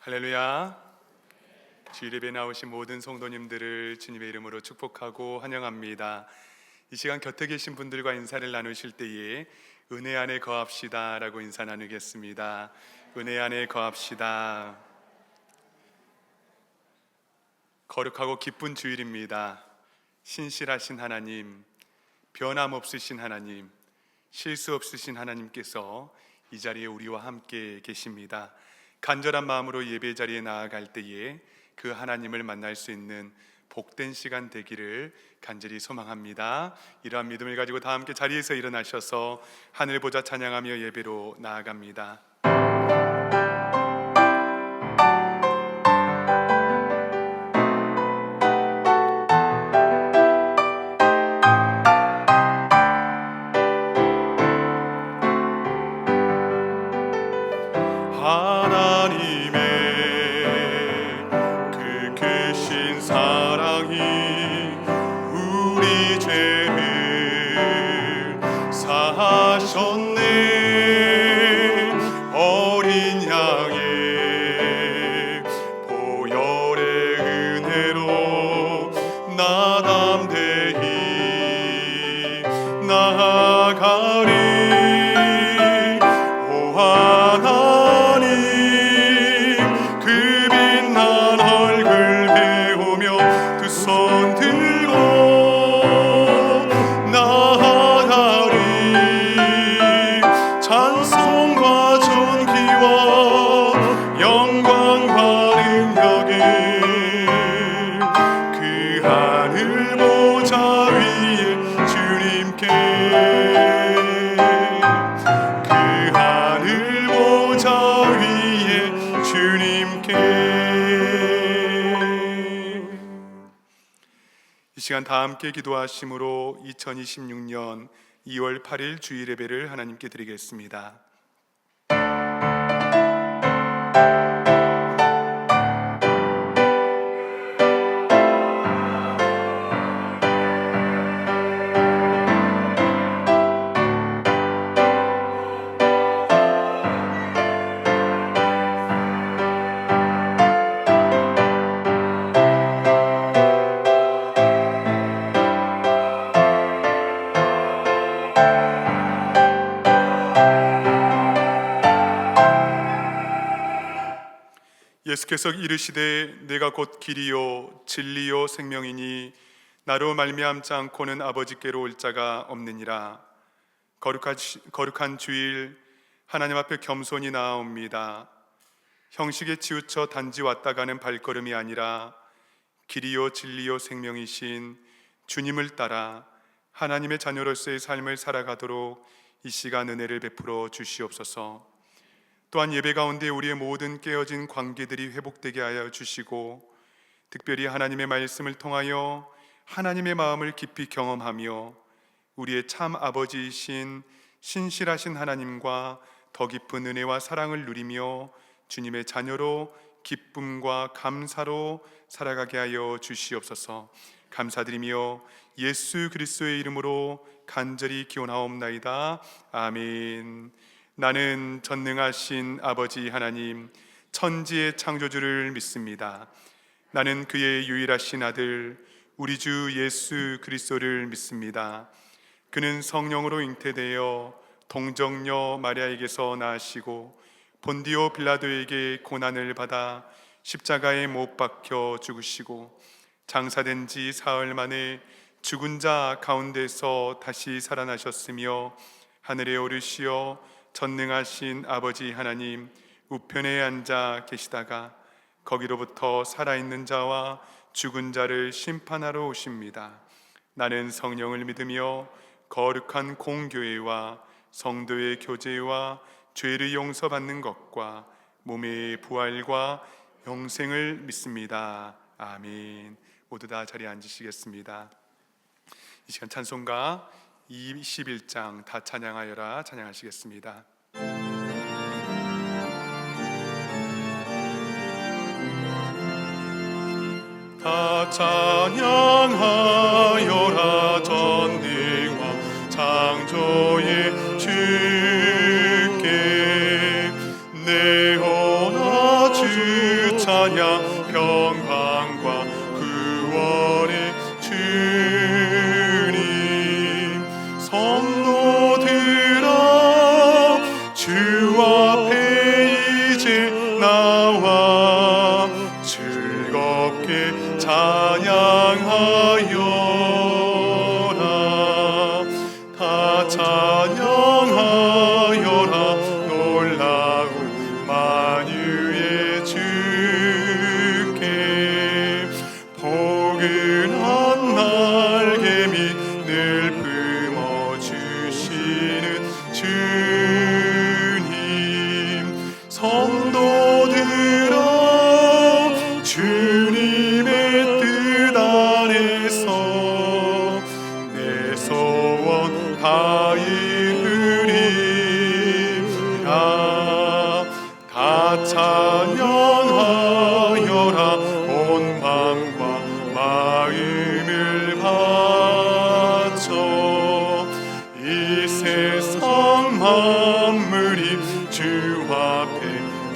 할렐루야. 주일 예배에 나오신 모든 성도님들을 주님의 이름으로 축복하고 환영합니다. 이 시간 곁에 계신 분들과 인사를 나누실 때에 은혜 안에 거합시다 라고 인사 나누겠습니다. 은혜 안에 거합시다. 거룩하고 기쁜 주일입니다. 신실하신 하나님, 변함없으신 하나님, 실수 없으신 하나님께서 이 자리에 우리와 함께 계십니다. 간절한 마음으로 예배 자리에 나아갈 때에 그 하나님을 만날 수 있는 복된 시간 되기를 간절히 소망합니다. 이러한 믿음을 가지고 다 함께 자리에서 일어나셔서 하늘 보자 찬양하며 예배로 나아갑니다. 이 시간 다 함께 기도하심으로 2026년 2월 8일 주일 예배를 하나님께 드리겠습니다. 예수께서 이르시되 내가 곧 길이요 진리요 생명이니 나로 말미암지 않고는 아버지께로 올 자가 없느니라. 거룩한 주일 하나님 앞에 겸손히 나아옵니다. 형식에 치우쳐 단지 왔다 가는 발걸음이 아니라 길이요 진리요 생명이신 주님을 따라 하나님의 자녀로서의 삶을 살아가도록 이 시간 은혜를 베풀어 주시옵소서. 또한 예배 가운데 우리의 모든 깨어진 관계들이 회복되게 하여 주시고, 특별히 하나님의 말씀을 통하여 하나님의 마음을 깊이 경험하며 우리의 참 아버지이신 신실하신 하나님과 더 깊은 은혜와 사랑을 누리며 주님의 자녀로 기쁨과 감사로 살아가게 하여 주시옵소서. 감사드리며 예수 그리스도의 이름으로 간절히 기원하옵나이다. 아멘. 나는 전능하신 아버지 하나님, 천지의 창조주를 믿습니다. 나는 그의 유일하신 아들 우리 주 예수 그리스도를 믿습니다. 그는 성령으로 잉태되어 동정녀 마리아에게서 나시고 본디오 빌라도에게 고난을 받아 십자가에 못 박혀 죽으시고 장사된 지 사흘 만에 죽은 자 가운데서 다시 살아나셨으며 하늘에 오르시어 전능하신 아버지 하나님 우편에 앉아 계시다가 거기로부터 살아있는 자와 죽은 자를 심판하러 오십니다. 나는 성령을 믿으며 거룩한 공교회와 성도의 교제와 죄를 용서받는 것과 몸의 부활과 영생을 믿습니다. 아멘. 모두 다 자리에 앉으시겠습니다. 이 시간 찬송가 21장 다 찬양하여라 찬양하시겠습니다. 다 찬양하여라 전능과 창조의 주께 내 혼아 주 성도들아 주님의 뜻 안에서 내 소원 다 이루리라. 다 찬양하여라. 온 마음과 마음을 바쳐 이 세상 만물이 주 앞에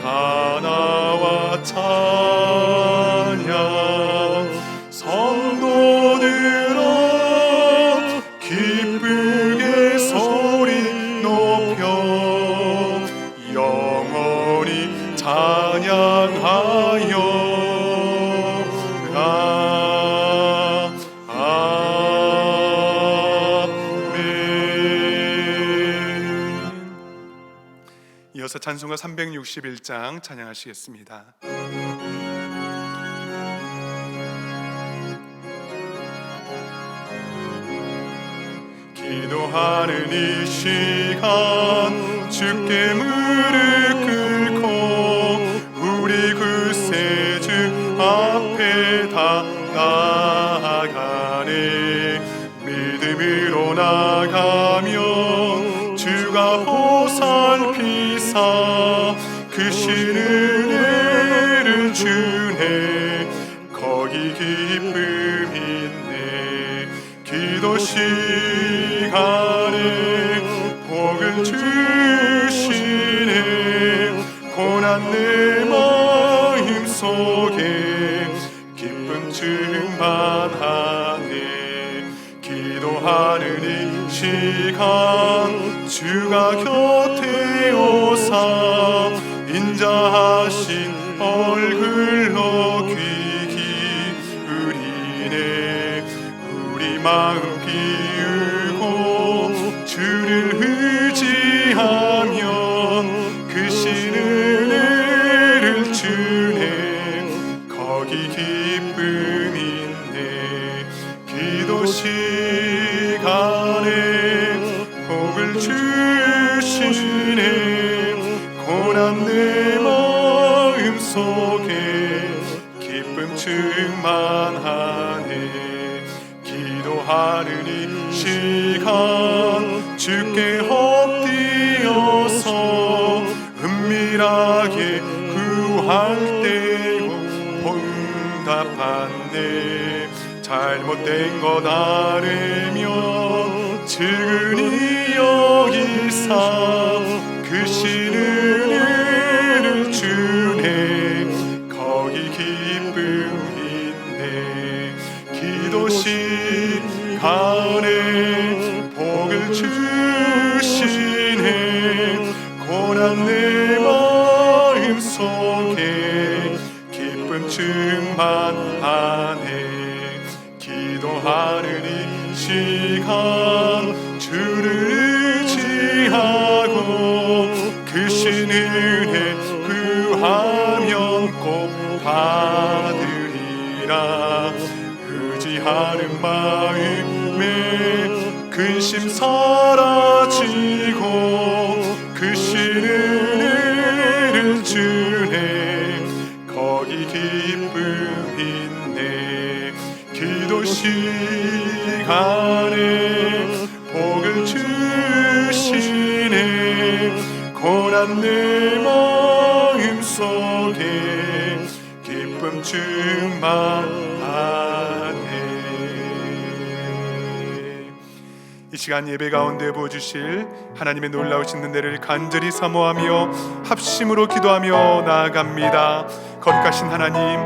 다 나와 찬양. 성도들아 기쁘게 소리 높여 영원히 찬양하여라. 이어서 찬송가 361장 찬양하시겠습니다. 기도하는 이 시간 주께 무릎 꿇고 우리 구세주 앞에 다 나아가네. 믿음으로 나가면 주가 보살피사 크신 은혜를 주네. 거기 기쁨 있네. 기도 시간에 복을 주시네. 고난 내 마음 속에 기쁨 충만하네. 기도하는 이 시간 주가 곁에 오사 인자하신 얼굴로 귀 기울이네. 우리 마음 비우고 주를 의지하면 크신 은혜를 주네. 거기 기쁨 있네. 기도 시간에 복을 주시네. 고난 내 마음 속에 기쁨 충만하네. 기도하는 이 시간 주께 엎드려서 은밀하게 구할 때 응답받네. 잘못된 것 알으면 측은히 여기사 크신 은혜를 주네. 거기 기쁨 있네. 기도 시간에 복을 주시네. 고난 내 마음 속에 기쁨 충만하네. 기도하는 이 시간 주를 의지하고 크신 은혜 구하면 꼭 받으리라. 의지하는 마음에 근심 사라지고 크신 은혜를 주네. 거기 기쁨 있네. 기도 시간에 복을 주시네. 고난 내 마음 속에 기쁨 충만하네. 이 시간 예배 가운데 부어주실 하나님의 놀라우신 은혜를 간절히 사모하며 합심으로 기도하며 나아갑니다. 거룩하신 하나님,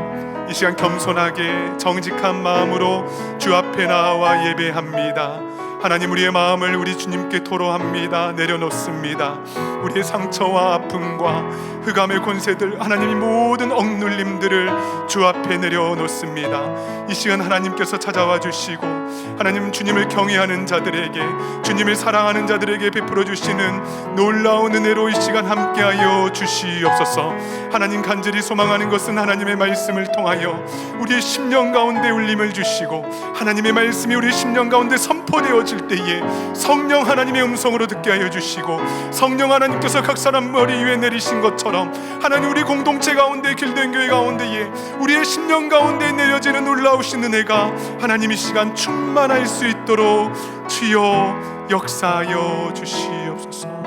이 시간 겸손하게 정직한 마음으로 주 앞에 나와 예배합니다. 하나님, 우리의 마음을 우리 주님께 토로합니다. 내려놓습니다. 우리의 상처와 아픔과 흑암의 권세들, 하나님이 모든 억눌림들을 주 앞에 내려놓습니다. 이 시간 하나님께서 찾아와 주시고 하나님, 주님을 경외하는 자들에게, 주님을 사랑하는 자들에게 베풀어 주시는 놀라운 은혜로 이 시간 함께하여 주시옵소서. 하나님, 간절히 소망하는 것은 하나님의 말씀을 통하여 우리의 심령 가운데 울림을 주시고 하나님의 말씀이 우리의 심령 가운데 선포되어질 때에 성령 하나님의 음성으로 듣게 하여 주시고 성령 하나님 하나님께서 각 사람 머리 위에 내리신 것처럼 하나님 우리 공동체 가운데 길든 교회 가운데에 우리의 심령 가운데 내려지는 놀라우신 은혜가 하나님 이 시간 충만할 수 있도록 주여 역사하여 주시옵소서.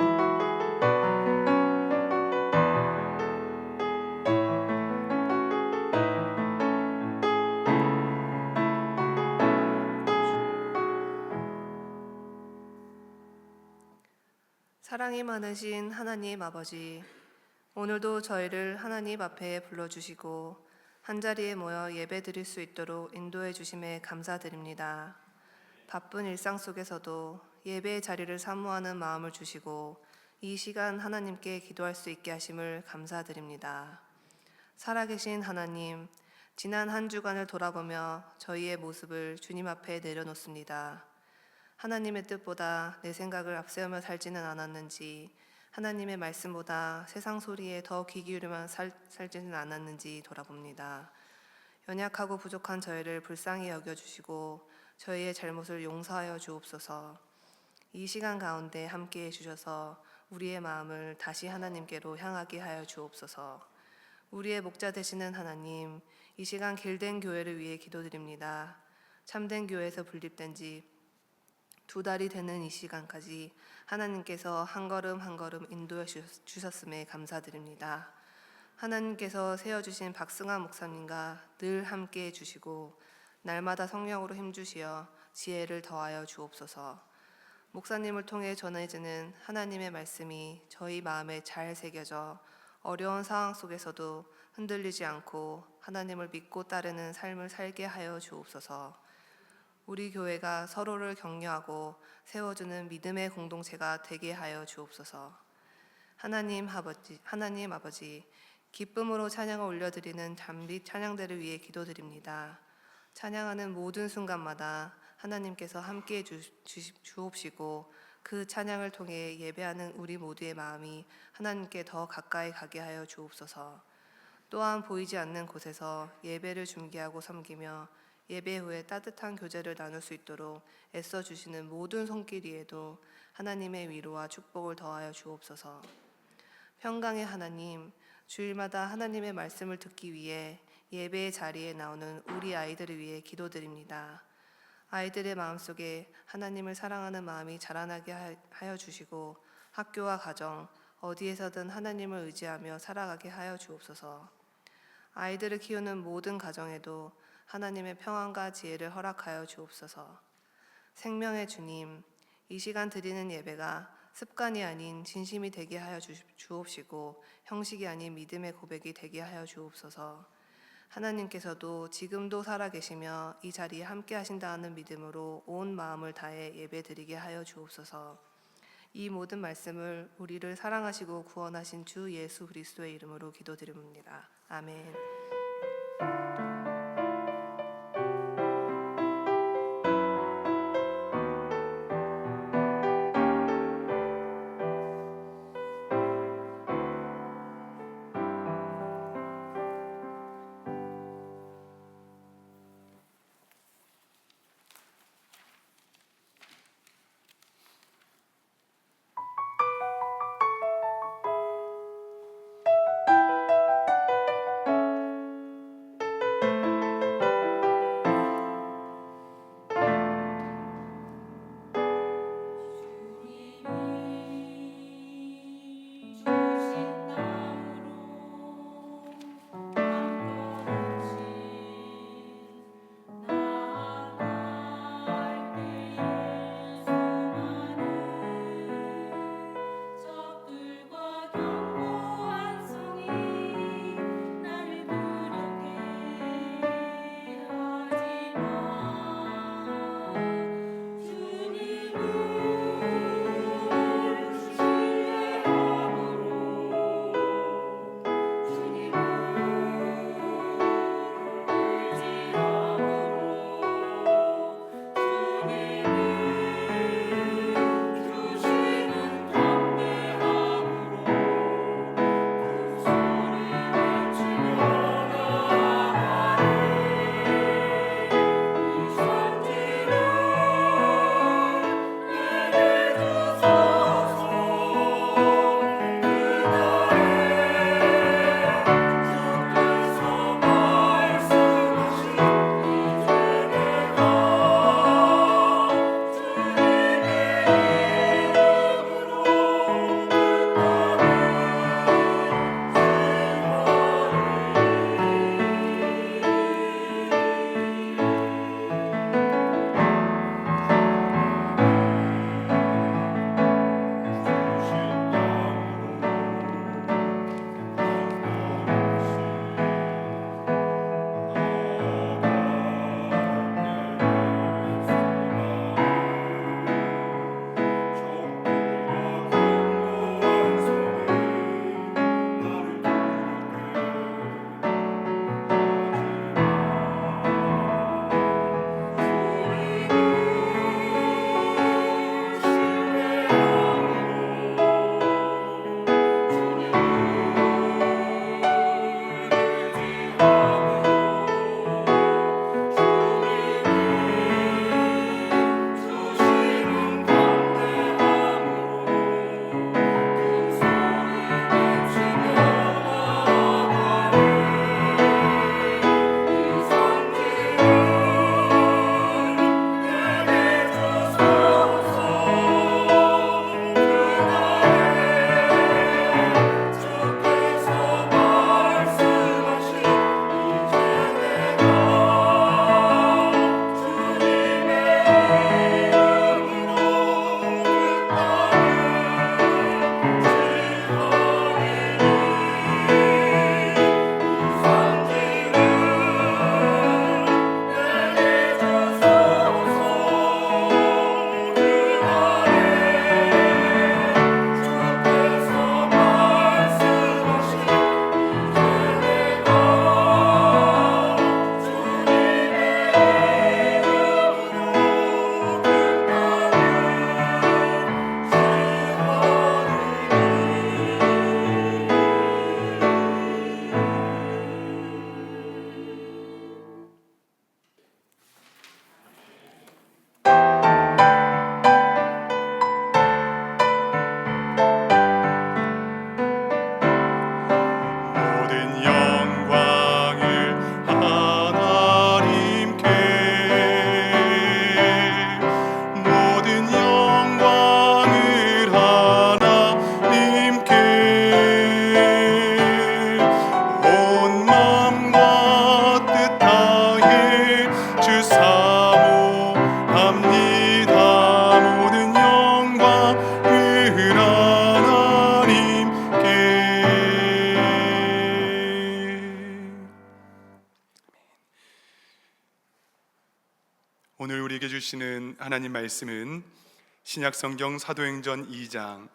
사랑이 많으신 하나님 아버지, 오늘도 저희를 하나님 앞에 불러주시고 한자리에 모여 예배드릴 수 있도록 인도해 주심에 감사드립니다. 바쁜 일상 속에서도 예배의 자리를 사모하는 마음을 주시고 이 시간 하나님께 기도할 수 있게 하심을 감사드립니다. 살아계신 하나님, 지난 한 주간을 돌아보며 저희의 모습을 주님 앞에 내려놓습니다. 하나님의 뜻보다 내 생각을 앞세우며 살지는 않았는지, 하나님의 말씀보다 세상 소리에 더 귀 기울이며 살지는 않았는지 돌아봅니다. 연약하고 부족한 저희를 불쌍히 여겨주시고 저희의 잘못을 용서하여 주옵소서. 이 시간 가운데 함께해 주셔서 우리의 마음을 다시 하나님께로 향하게 하여 주옵소서. 우리의 목자 되시는 하나님, 이 시간 길된 교회를 위해 기도드립니다. 참된 교회에서 분립된 지 2달이 되는 이 시간까지 하나님께서 한 걸음 한 걸음 인도해 주셨음에 감사드립니다. 하나님께서 세워주신 박승환 목사님과 늘 함께해 주시고 날마다 성령으로 힘주시어 지혜를 더하여 주옵소서. 목사님을 통해 전해지는 하나님의 말씀이 저희 마음에 잘 새겨져 어려운 상황 속에서도 흔들리지 않고 하나님을 믿고 따르는 삶을 살게 하여 주옵소서. 우리 교회가 서로를 격려하고 세워주는 믿음의 공동체가 되게 하여 주옵소서. 하나님 아버지, 기쁨으로 찬양을 올려드리는 잠빛 찬양대를 위해 기도드립니다. 찬양하는 모든 순간마다 하나님께서 함께해 주옵시고 그 찬양을 통해 예배하는 우리 모두의 마음이 하나님께 더 가까이 가게 하여 주옵소서. 또한 보이지 않는 곳에서 예배를 중개하고 섬기며 예배 후에 따뜻한 교제를 나눌 수 있도록 애써주시는 모든 손길이에도 하나님의 위로와 축복을 더하여 주옵소서. 평강의 하나님, 주일마다 하나님의 말씀을 듣기 위해 예배의 자리에 나오는 우리 아이들을 위해 기도드립니다. 아이들의 마음속에 하나님을 사랑하는 마음이 자라나게 하여 주시고 학교와 가정, 어디에서든 하나님을 의지하며 살아가게 하여 주옵소서. 아이들을 키우는 모든 가정에도 하나님의 평안과 지혜를 허락하여 주옵소서. 생명의 주님, 이 시간 드리는 예배가 습관이 아닌 진심이 되게 하여 주옵시고 형식이 아닌 믿음의 고백이 되게 하여 주옵소서. 하나님께서도 지금도 살아계시며 이 자리에 함께 하신다는 믿음으로 온 마음을 다해 예배드리게 하여 주옵소서. 이 모든 말씀을 우리를 사랑하시고 구원하신 주 예수 그리스도의 이름으로 기도드립니다. 아멘. 오늘 우리에게 주시는 하나님 말씀은 신약성경 사도행전 2장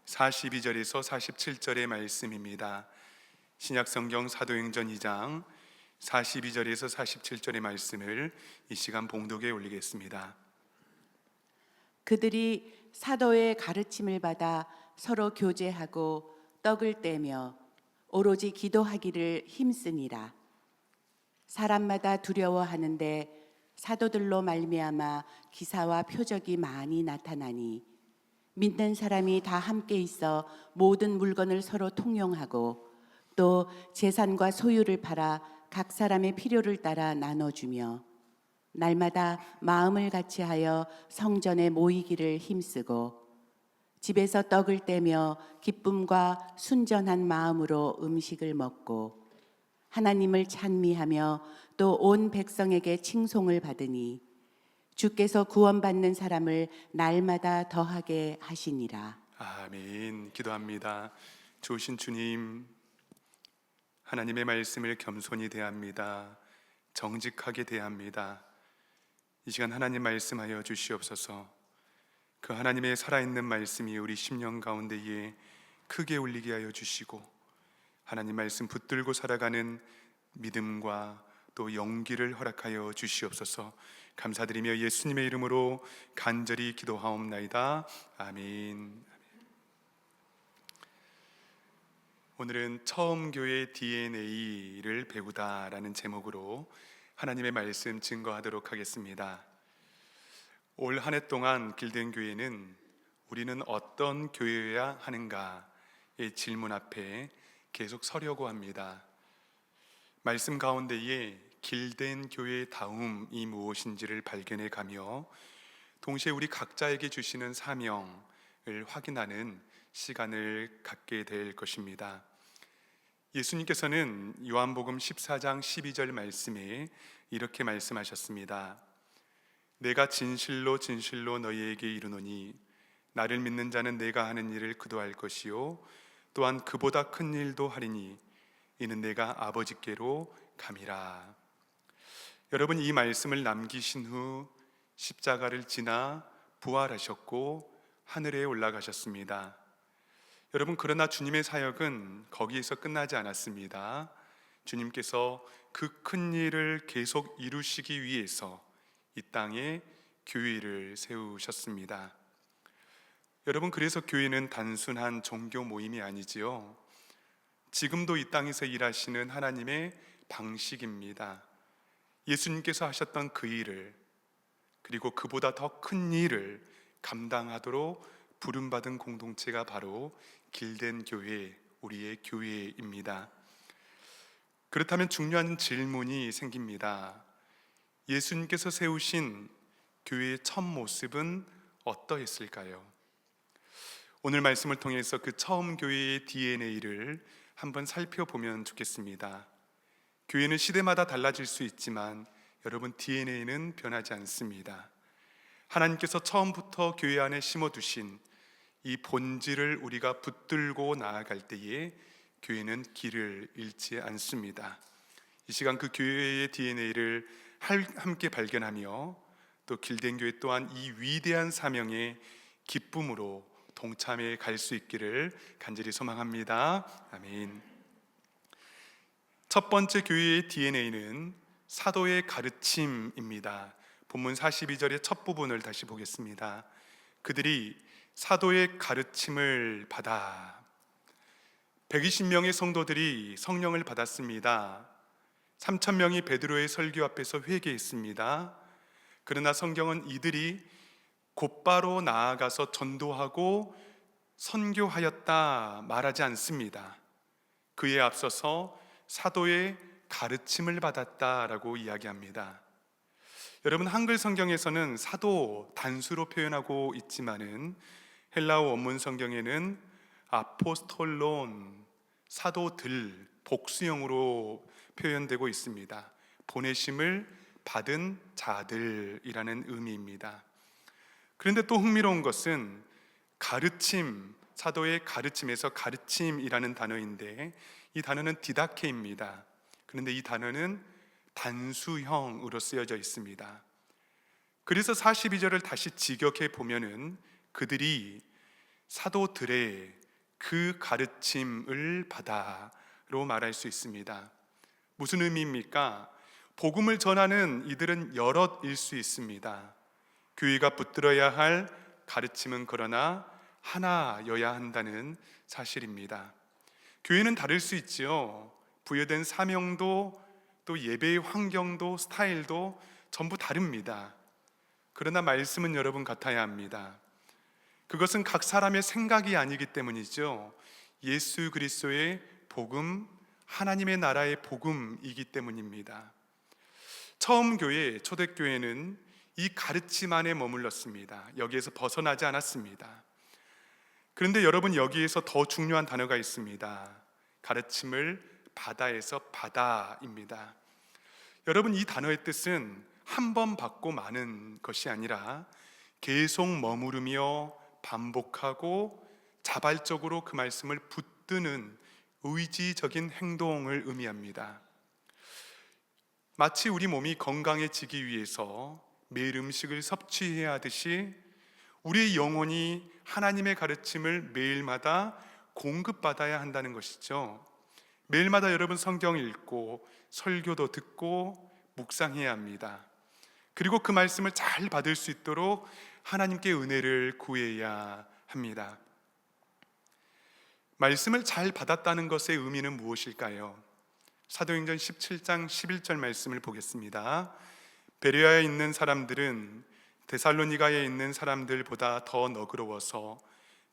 42절에서 47절의 말씀입니다. 신약성경 사도행전 2장 42절에서 47절의 말씀을 이 시간 봉독에 올리겠습니다. 그들이 사도의 가르침을 받아 서로 교제하고 떡을 떼며 오로지 기도하기를 힘쓰니라. 사람마다 두려워하는데 사도들로 말미암아 기사와 표적이 많이 나타나니 믿는 사람이 다 함께 있어 모든 물건을 서로 통용하고 또 재산과 소유를 팔아 각 사람의 필요를 따라 나눠주며 날마다 마음을 같이하여 성전에 모이기를 힘쓰고 집에서 떡을 떼며 기쁨과 순전한 마음으로 음식을 먹고 하나님을 찬미하며 또 온 백성에게 칭송을 받으니 주께서 구원받는 사람을 날마다 더하게 하시니라. 아멘. 기도합니다. 좋으신 주님, 하나님의 말씀을 겸손히 대합니다. 정직하게 대합니다. 이 시간 하나님 말씀하여 주시옵소서. 그 하나님의 살아있는 말씀이 우리 심령 가운데에 크게 울리게 하여 주시고 하나님 말씀 붙들고 살아가는 믿음과 또 용기를 허락하여 주시옵소서. 감사드리며 예수님의 이름으로 간절히 기도하옵나이다. 아멘. 오늘은 처음 교회 DNA를 배우다라는 제목으로 하나님의 말씀 증거하도록 하겠습니다. 올 한 해 동안 길든 교회는 우리는 어떤 교회여야 하는가의 질문 앞에 계속 서려고 합니다. 말씀 가운데에 길든 교회의 다움이 무엇인지를 발견해 가며 동시에 우리 각자에게 주시는 사명을 확인하는 시간을 갖게 될 것입니다. 예수님께서는 요한복음 14장 12절 말씀에 이렇게 말씀하셨습니다. 내가 진실로 진실로 너희에게 이르노니 나를 믿는 자는 내가 하는 일을 그도 할 것이요 또한 그보다 큰 일도 하리니 이는 내가 아버지께로 감이라. 여러분, 이 말씀을 남기신 후 십자가를 지나 부활하셨고 하늘에 올라가셨습니다. 여러분, 그러나 주님의 사역은 거기에서 끝나지 않았습니다. 주님께서 그 큰 일을 계속 이루시기 위해서 이 땅에 교회를 세우셨습니다. 여러분, 그래서 교회는 단순한 종교 모임이 아니지요. 지금도 이 땅에서 일하시는 하나님의 방식입니다. 예수님께서 하셨던 그 일을, 그리고 그보다 더 큰 일을 감당하도록 부름받은 공동체가 바로 길든 교회, 우리의 교회입니다. 그렇다면 중요한 질문이 생깁니다. 예수님께서 세우신 교회의 첫 모습은 어떠했을까요? 오늘 말씀을 통해서 그 처음 교회의 DNA를 한번 살펴보면 좋겠습니다. 교회는 시대마다 달라질 수 있지만 여러분, DNA는 변하지 않습니다. 하나님께서 처음부터 교회 안에 심어두신 이 본질을 우리가 붙들고 나아갈 때에 교회는 길을 잃지 않습니다. 이 시간 그 교회의 DNA를 함께 발견하며 또 길든 교회 또한 이 위대한 사명의 기쁨으로 동참해 갈 수 있기를 간절히 소망합니다. 아멘. 첫 번째 교회의 DNA는 사도의 가르침입니다. 본문 42절의 첫 부분을 다시 보겠습니다. 그들이 사도의 가르침을 받아 120명의 성도들이 성령을 받았습니다. 3,000명이 베드로의 설교 앞에서 회개했습니다. 그러나 성경은 이들이 곧바로 나아가서 전도하고 선교하였다 말하지 않습니다. 그에 앞서서 사도의 가르침을 받았다라고 이야기합니다. 여러분, 한글 성경에서는 사도 단수로 표현하고 있지만은 헬라어 원문 성경에는 아포스톨론, 사도들, 복수형으로 표현되고 있습니다. 보내심을 받은 자들이라는 의미입니다. 그런데 또 흥미로운 것은 가르침, 사도의 가르침에서 가르침이라는 단어인데 이 단어는 디다케입니다. 그런데 이 단어는 단수형으로 쓰여져 있습니다. 그래서 42절을 다시 직역해 보면은 그들이 사도들의 그 가르침을 받아로 말할 수 있습니다. 무슨 의미입니까? 복음을 전하는 이들은 여럿일 수 있습니다. 교회가 붙들어야 할 가르침은 그러나 하나여야 한다는 사실입니다. 교회는 다를 수 있지요. 부여된 사명도 또 예배의 환경도 스타일도 전부 다릅니다. 그러나 말씀은 여러분 같아야 합니다. 그것은 각 사람의 생각이 아니기 때문이죠. 예수 그리스도의 복음, 하나님의 나라의 복음이기 때문입니다. 처음 교회, 초대교회는 이 가르침 안에 머물렀습니다. 여기에서 벗어나지 않았습니다. 그런데 여러분, 여기에서 더 중요한 단어가 있습니다. 가르침을 받아에서 받아입니다. 여러분, 이 단어의 뜻은 한 번 받고 마는 것이 아니라 계속 머무르며 반복하고 자발적으로 그 말씀을 붙드는 의지적인 행동을 의미합니다. 마치 우리 몸이 건강해지기 위해서 매일 음식을 섭취해야 하듯이 우리의 영혼이 하나님의 가르침을 매일마다 공급받아야 한다는 것이죠. 매일마다 여러분 성경 읽고 설교도 듣고 묵상해야 합니다. 그리고 그 말씀을 잘 받을 수 있도록 하나님께 은혜를 구해야 합니다. 말씀을 잘 받았다는 것의 의미는 무엇일까요? 사도행전 17장 11절 말씀을 보겠습니다. 베레아에 있는 사람들은 데살로니가에 있는 사람들보다 더 너그러워서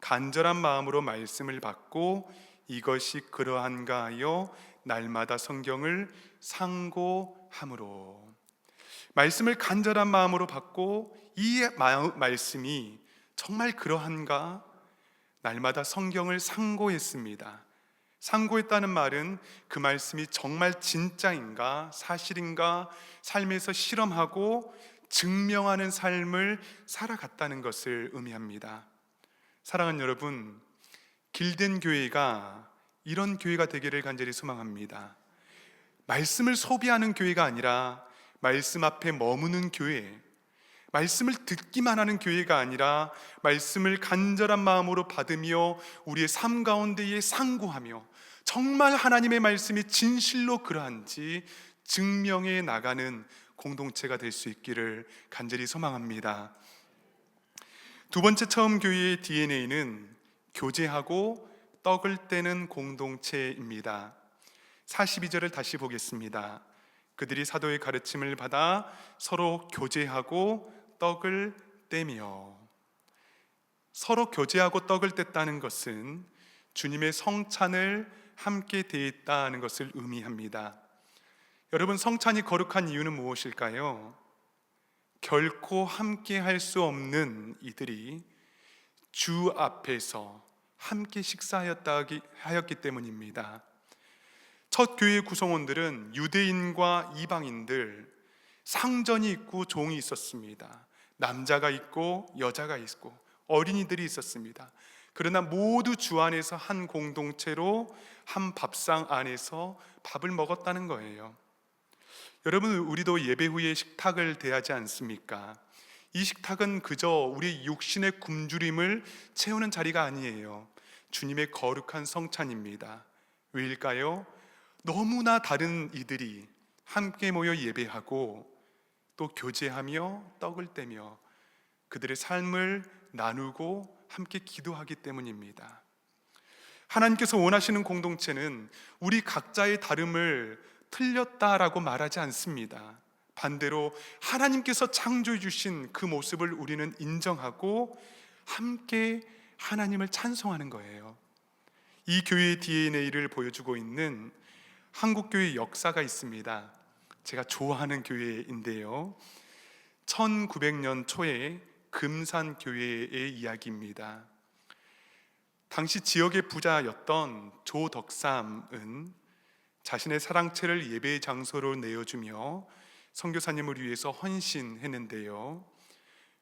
간절한 마음으로 말씀을 받고 이것이 그러한가 하여 날마다 성경을 상고함으로. 말씀을 간절한 마음으로 받고 이 말씀이 정말 그러한가 날마다 성경을 상고했습니다. 상고했다는 말은 그 말씀이 정말 진짜인가 사실인가 삶에서 실험하고 증명하는 삶을 살아갔다는 것을 의미합니다. 사랑하는 여러분, 길든 교회가 이런 교회가 되기를 간절히 소망합니다. 말씀을 소비하는 교회가 아니라 말씀 앞에 머무는 교회, 말씀을 듣기만 하는 교회가 아니라 말씀을 간절한 마음으로 받으며 우리의 삶 가운데에 상고하며 정말 하나님의 말씀이 진실로 그러한지 증명해 나가는 공동체가 될 수 있기를 간절히 소망합니다. 두 번째 처음 교회의 DNA는 교제하고 떡을 떼는 공동체입니다. 42절을 다시 보겠습니다. 그들이 사도의 가르침을 받아 서로 교제하고 떡을 떼며. 서로 교제하고 떡을 뗐다는 것은 주님의 성찬을 함께 대했다는 것을 의미합니다. 여러분, 성찬이 거룩한 이유는 무엇일까요? 결코 함께 할 수 없는 이들이 주 앞에서 함께 식사하였기 때문입니다. 첫 교회 구성원들은 유대인과 이방인들, 상전이 있고 종이 있었습니다. 남자가 있고 여자가 있고 어린이들이 있었습니다. 그러나 모두 주 안에서 한 공동체로 한 밥상 안에서 밥을 먹었다는 거예요. 여러분, 우리도 예배 후에 식탁을 대하지 않습니까? 이 식탁은 그저 우리 육신의 굶주림을 채우는 자리가 아니에요. 주님의 거룩한 성찬입니다. 왜일까요? 너무나 다른 이들이 함께 모여 예배하고 또 교제하며 떡을 떼며 그들의 삶을 나누고 함께 기도하기 때문입니다. 하나님께서 원하시는 공동체는 우리 각자의 다름을 틀렸다라고 말하지 않습니다. 반대로 하나님께서 창조해 주신 그 모습을 우리는 인정하고 함께 하나님을 찬송하는 거예요. 이 교회의 DNA를 보여주고 있는 한국교회 역사가 있습니다. 제가 좋아하는 교회인데요, 1900년 초에 금산교회의 이야기입니다. 당시 지역의 부자였던 조덕삼은 자신의 사랑채를 예배의 장소로 내어주며 선교사님을 위해서 헌신했는데요,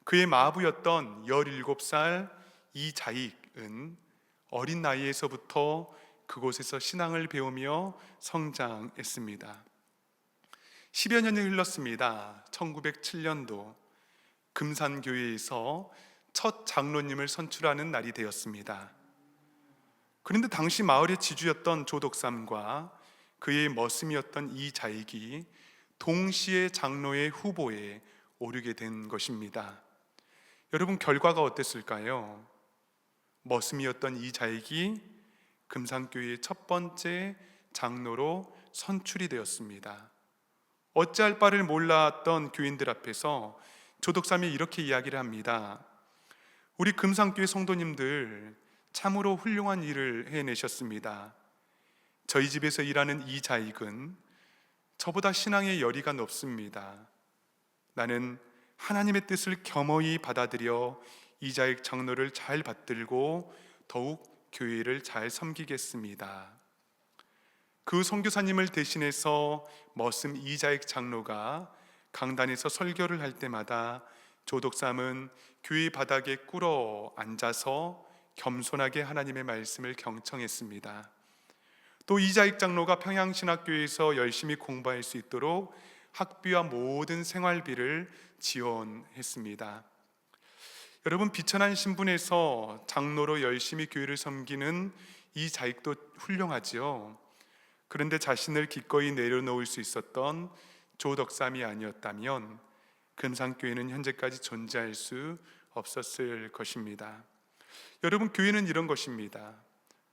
그의 마부였던 17살 이자익은 어린 나이에서부터 그곳에서 신앙을 배우며 성장했습니다. 10여 년이 흘렀습니다. 1907년도 금산교회에서 첫 장로님을 선출하는 날이 되었습니다. 그런데 당시 마을의 지주였던 조덕삼과 그의 머슴이었던 이자익이 동시에 장로의 후보에 오르게 된 것입니다. 여러분, 결과가 어땠을까요? 머슴이었던 이자익이 금산교회의 첫 번째 장로로 선출이 되었습니다. 어찌할 바를 몰랐던 교인들 앞에서 조덕삼이 이렇게 이야기를 합니다. 우리 금산교회 성도님들 참으로 훌륭한 일을 해내셨습니다. 저희 집에서 일하는 이자익은 저보다 신앙의 열의가 높습니다. 나는 하나님의 뜻을 겸허히 받아들여 이자익 장로를 잘 받들고 더욱 교회를 잘 섬기겠습니다. 그 선교사님을 대신해서 머슴 이자익 장로가 강단에서 설교를 할 때마다 조덕삼은 교회 바닥에 꿇어 앉아서 겸손하게 하나님의 말씀을 경청했습니다. 또 이자익 장로가 평양신학교에서 열심히 공부할 수 있도록 학비와 모든 생활비를 지원했습니다. 여러분, 비천한 신분에서 장로로 열심히 교회를 섬기는 이자익도 훌륭하지요. 그런데 자신을 기꺼이 내려놓을 수 있었던 조덕삼이 아니었다면 금산교회는 현재까지 존재할 수 없었을 것입니다. 여러분, 교회는 이런 것입니다.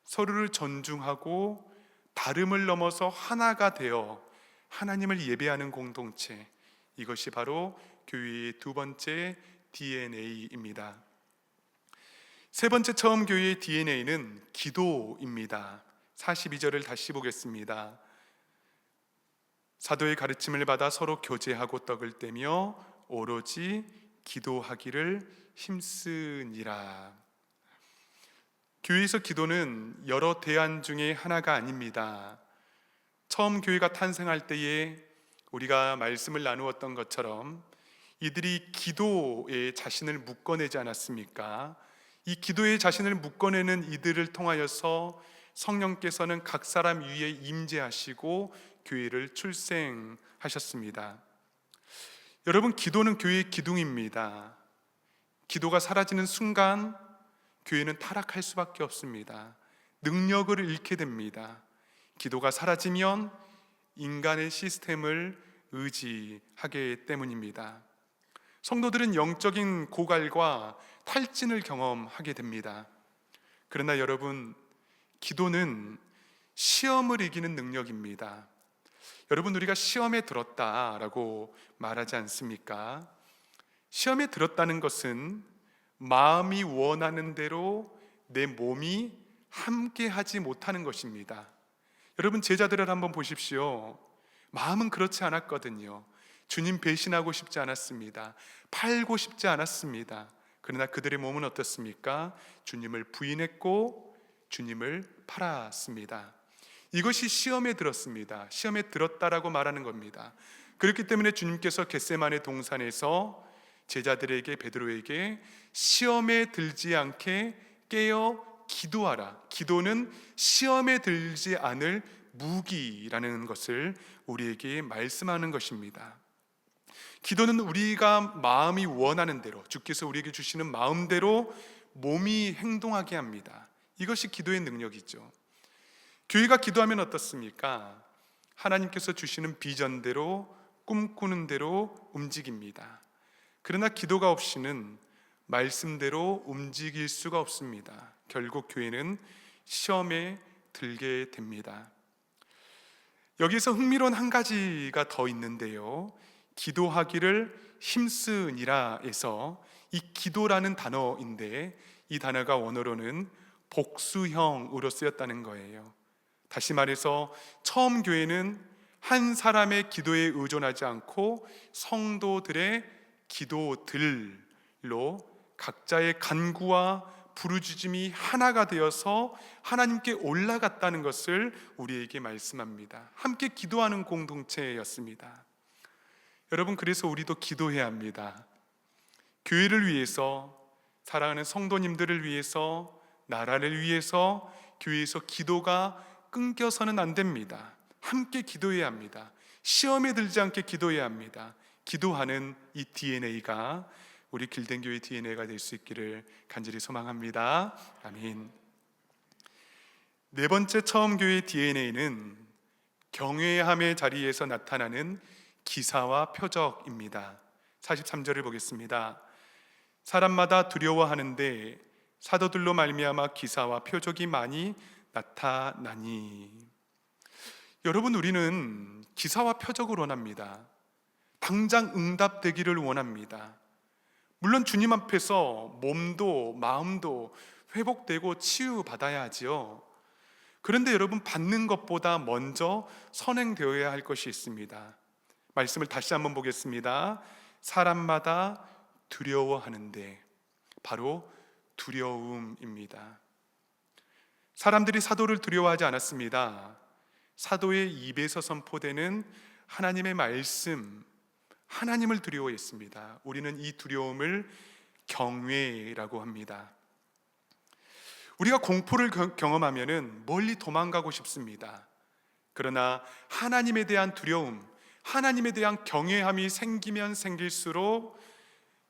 서로를 존중하고 다름을 넘어서 하나가 되어 하나님을 예배하는 공동체, 이것이 바로 교회의 두 번째 DNA입니다. 세 번째 처음 교회의 DNA는 기도입니다. 42절을 다시 보겠습니다. 사도의 가르침을 받아 서로 교제하고 떡을 떼며 오로지 기도하기를 힘쓰니라. 교회에서 기도는 여러 대안 중에 하나가 아닙니다. 처음 교회가 탄생할 때에 우리가 말씀을 나누었던 것처럼 이들이 기도에 자신을 묶어내지 않았습니까? 이 기도에 자신을 묶어내는 이들을 통하여서 성령께서는 각 사람 위에 임재하시고 교회를 출생하셨습니다. 여러분, 기도는 교회의 기둥입니다. 기도가 사라지는 순간 교회는 타락할 수밖에 없습니다. 능력을 잃게 됩니다. 기도가 사라지면 인간의 시스템을 의지하기 때문입니다. 성도들은 영적인 고갈과 탈진을 경험하게 됩니다. 그러나 여러분, 기도는 시험을 이기는 능력입니다. 여러분, 우리가 시험에 들었다라고 말하지 않습니까? 시험에 들었다는 것은 마음이 원하는 대로 내 몸이 함께 하지 못하는 것입니다. 여러분, 제자들을 한번 보십시오. 마음은 그렇지 않았거든요. 주님 배신하고 싶지 않았습니다. 팔고 싶지 않았습니다. 그러나 그들의 몸은 어떻습니까? 주님을 부인했고 주님을 팔았습니다. 이것이 시험에 들었습니다. 시험에 들었다라고 말하는 겁니다. 그렇기 때문에 주님께서 겟세마네 동산에서 제자들에게, 베드로에게 시험에 들지 않게 깨어 기도하라. 기도는 시험에 들지 않을 무기라는 것을 우리에게 말씀하는 것입니다. 기도는 우리가 마음이 원하는 대로, 주께서 우리에게 주시는 마음대로 몸이 행동하게 합니다. 이것이 기도의 능력이죠. 교회가 기도하면 어떻습니까? 하나님께서 주시는 비전대로, 꿈꾸는 대로 움직입니다. 그러나 기도가 없이는 말씀대로 움직일 수가 없습니다. 결국 교회는 시험에 들게 됩니다. 여기서 흥미로운 한 가지가 더 있는데요, 기도하기를 힘쓰니라에서 이 기도라는 단어인데 이 단어가 원어로는 복수형으로 쓰였다는 거예요. 다시 말해서 처음 교회는 한 사람의 기도에 의존하지 않고 성도들의 기도들로 각자의 간구와 부르짖음이 하나가 되어서 하나님께 올라갔다는 것을 우리에게 말씀합니다. 함께 기도하는 공동체였습니다. 여러분, 그래서 우리도 기도해야 합니다. 교회를 위해서, 사랑하는 성도님들을 위해서, 나라를 위해서 교회에서 기도가 끊겨서는 안 됩니다. 함께 기도해야 합니다. 시험에 들지 않게 기도해야 합니다. 기도하는 이 DNA가 우리 길든교회 DNA가 될 수 있기를 간절히 소망합니다. 아멘. 네 번째 처음 교회 DNA는 경외함의 자리에서 나타나는 기사와 표적입니다. 43절을 보겠습니다. 사람마다 두려워하는데 사도들로 말미암아 기사와 표적이 많이 나타나니. 여러분, 우리는 기사와 표적을 원합니다. 당장 응답되기를 원합니다. 물론 주님 앞에서 몸도 마음도 회복되고 치유받아야 하지요. 그런데 여러분, 받는 것보다 먼저 선행되어야 할 것이 있습니다. 말씀을 다시 한번 보겠습니다. 사람마다 두려워하는데, 바로 두려움입니다. 사람들이 사도를 두려워하지 않았습니다. 사도의 입에서 선포되는 하나님의 말씀, 하나님을 두려워했습니다. 우리는 이 두려움을 경외라고 합니다. 우리가 공포를 경험하면은 멀리 도망가고 싶습니다. 그러나 하나님에 대한 두려움, 하나님에 대한 경외함이 생기면 생길수록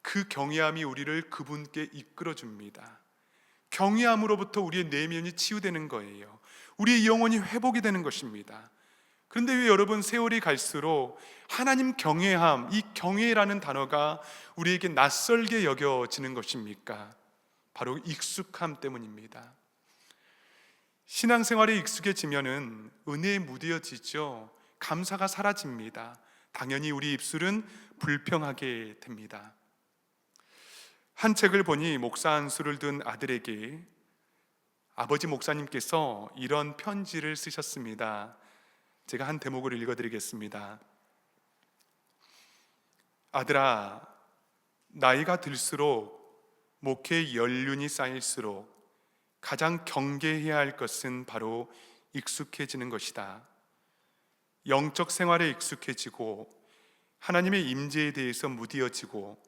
그 경외함이 우리를 그분께 이끌어 줍니다. 경외함으로부터 우리의 내면이 치유되는 거예요. 우리의 영혼이 회복이 되는 것입니다. 그런데 왜 여러분, 세월이 갈수록 하나님 경외함, 이 경외라는 단어가 우리에게 낯설게 여겨지는 것입니까? 바로 익숙함 때문입니다. 신앙생활에 익숙해지면은 은혜에 무뎌지죠. 감사가 사라집니다. 당연히 우리 입술은 불평하게 됩니다. 한 책을 보니 목사 안수를 둔 아들에게 아버지 목사님께서 이런 편지를 쓰셨습니다. 제가 한 대목을 읽어드리겠습니다. 아들아, 나이가 들수록 목회 연륜이 쌓일수록 가장 경계해야 할 것은 바로 익숙해지는 것이다. 영적 생활에 익숙해지고 하나님의 임재에 대해서 무디어지고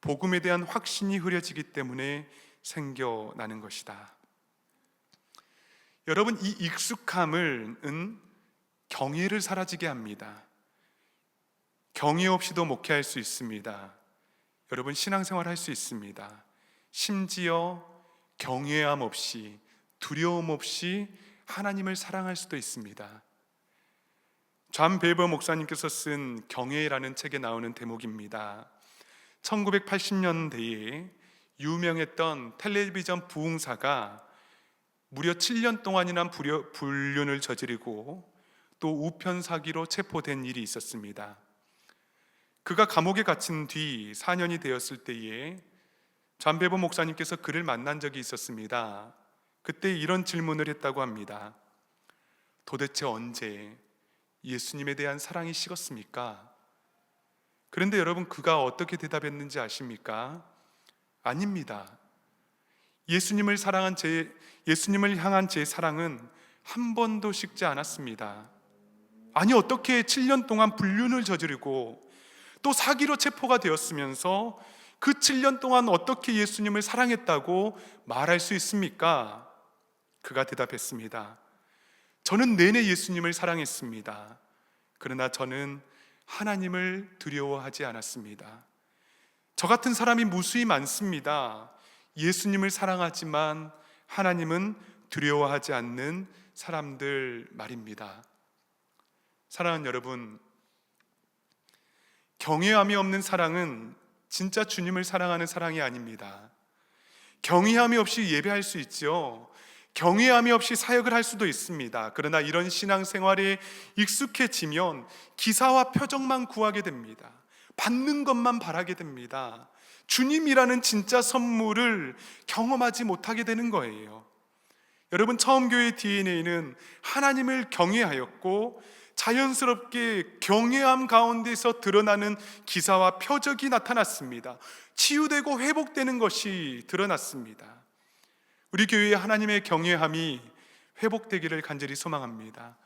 복음에 대한 확신이 흐려지기 때문에 생겨나는 것이다. 여러분, 이 익숙함은 경외를 사라지게 합니다. 경외 없이도 목회할 수 있습니다. 여러분, 신앙생활 할 수 있습니다. 심지어 경외함 없이, 두려움 없이 하나님을 사랑할 수도 있습니다. 존 베버 목사님께서 쓴 경외라는 책에 나오는 대목입니다. 1980년대에 유명했던 텔레비전 부흥사가 무려 7년 동안이나 불륜을 저지르고 또 우편 사기로 체포된 일이 있었습니다. 그가 감옥에 갇힌 뒤 4년이 되었을 때에 존 베버 목사님께서 그를 만난 적이 있었습니다. 그때 이런 질문을 했다고 합니다. 도대체 언제 예수님에 대한 사랑이 식었습니까? 그런데 여러분, 그가 어떻게 대답했는지 아십니까? 아닙니다. 예수님을 향한 제 사랑은 한 번도 식지 않았습니다. 아니, 어떻게 7년 동안 불륜을 저지르고 또 사기로 체포가 되었으면서 그 7년 동안 어떻게 예수님을 사랑했다고 말할 수 있습니까? 그가 대답했습니다. 저는 내내 예수님을 사랑했습니다. 그러나 저는 하나님을 두려워하지 않았습니다. 저 같은 사람이 무수히 많습니다. 예수님을 사랑하지만 하나님은 두려워하지 않는 사람들 말입니다. 사랑하는 여러분, 경외함이 없는 사랑은 진짜 주님을 사랑하는 사랑이 아닙니다. 경외함이 없이 예배할 수 있죠. 경외함이 없이 사역을 할 수도 있습니다. 그러나 이런 신앙생활에 익숙해지면 기사와 표적만 구하게 됩니다. 받는 것만 바라게 됩니다. 주님이라는 진짜 선물을 경험하지 못하게 되는 거예요. 여러분, 처음 교회 DNA는 하나님을 경외하였고 자연스럽게 경외함 가운데서 드러나는 기사와 표적이 나타났습니다. 치유되고 회복되는 것이 드러났습니다. 우리 교회에 하나님의 경외함이 회복되기를 간절히 소망합니다.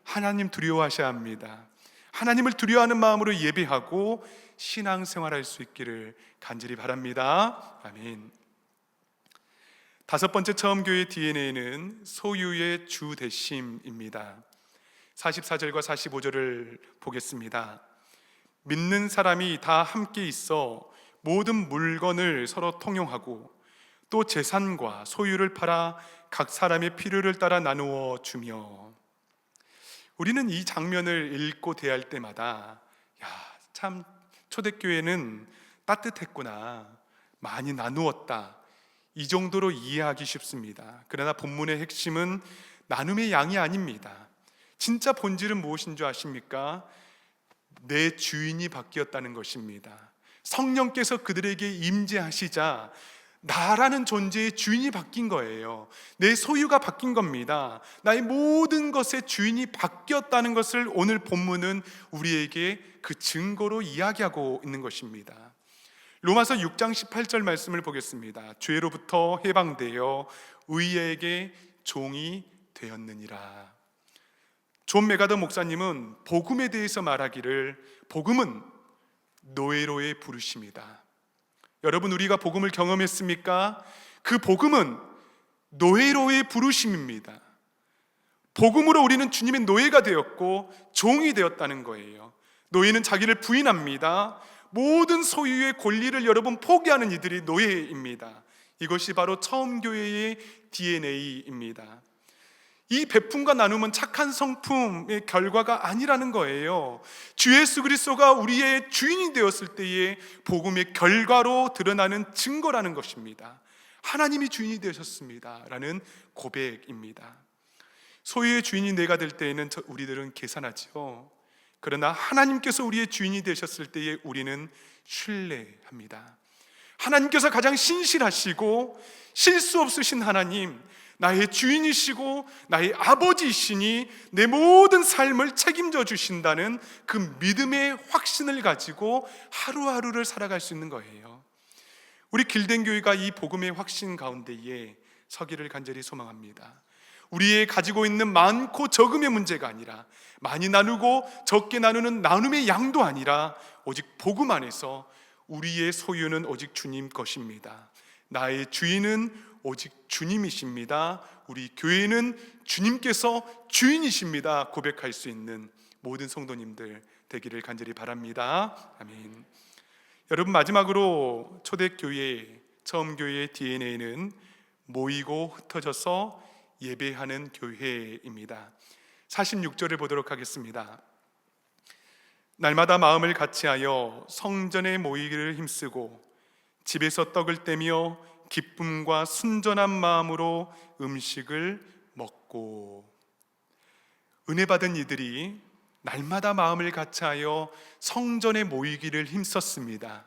하나님 두려워하셔야 합니다. 하나님을 두려워하는 마음으로 예배하고 신앙생활할 수 있기를 간절히 바랍니다. 아멘. 다섯 번째 처음 교회 DNA는 소유의 주되심입니다. 44절과 45절을 보겠습니다. 믿는 사람이 다 함께 있어 모든 물건을 서로 통용하고 또 재산과 소유를 팔아 각 사람의 필요를 따라 나누어 주며. 우리는 이 장면을 읽고 대할 때마다 참 초대교회는 따뜻했구나, 많이 나누었다, 이 정도로 이해하기 쉽습니다. 그러나 본문의 핵심은 나눔의 양이 아닙니다. 진짜 본질은 무엇인 줄 아십니까? 내 주인이 바뀌었다는 것입니다. 성령께서 그들에게 임재하시자 나라는 존재의 주인이 바뀐 거예요. 내 소유가 바뀐 겁니다. 나의 모든 것의 주인이 바뀌었다는 것을 오늘 본문은 우리에게 그 증거로 이야기하고 있는 것입니다. 로마서 6장 18절 말씀을 보겠습니다. 죄로부터 해방되어 의에게 종이 되었느니라. 존 메가더 목사님은 복음에 대해서 말하기를, 복음은 노예로의 부르심이다. 여러분, 우리가 복음을 경험했습니까? 그 복음은 노예로의 부르심입니다. 복음으로 우리는 주님의 노예가 되었고 종이 되었다는 거예요. 노예는 자기를 부인합니다. 모든 소유의 권리를 여러분 포기하는 이들이 노예입니다. 이것이 바로 처음 교회의 DNA입니다. 이 베품과 나눔은 착한 성품의 결과가 아니라는 거예요. 주 예수 그리스도가 우리의 주인이 되었을 때의 복음의 결과로 드러나는 증거라는 것입니다. 하나님이 주인이 되셨습니다 라는 고백입니다. 소유의 주인이 내가 될 때에는 우리들은 계산하죠. 그러나 하나님께서 우리의 주인이 되셨을 때에 우리는 신뢰합니다. 하나님께서 가장 신실하시고 실수 없으신 하나님, 나의 주인이시고 나의 아버지이시니 내 모든 삶을 책임져 주신다는 그 믿음의 확신을 가지고 하루하루를 살아갈 수 있는 거예요. 우리 길된 교회가 이 복음의 확신 가운데에 서기를 간절히 소망합니다. 우리의 가지고 있는 많고 적음의 문제가 아니라, 많이 나누고 적게 나누는 나눔의 양도 아니라, 오직 복음 안에서 우리의 소유는 오직 주님 것입니다. 나의 주인은 오직 주님이십니다. 우리 교회는 주님께서 주인이십니다 고백할 수 있는 모든 성도님들 되기를 간절히 바랍니다. 아멘. 여러분, 마지막으로 초대교회, 처음 교회의 DNA는 모이고 흩어져서 예배하는 교회입니다. 46절을 보도록 하겠습니다. 날마다 마음을 같이하여 성전에 모이기를 힘쓰고 집에서 떡을 떼며 기쁨과 순전한 마음으로 음식을 먹고. 은혜 받은 이들이 날마다 마음을 같이하여 성전에 모이기를 힘썼습니다.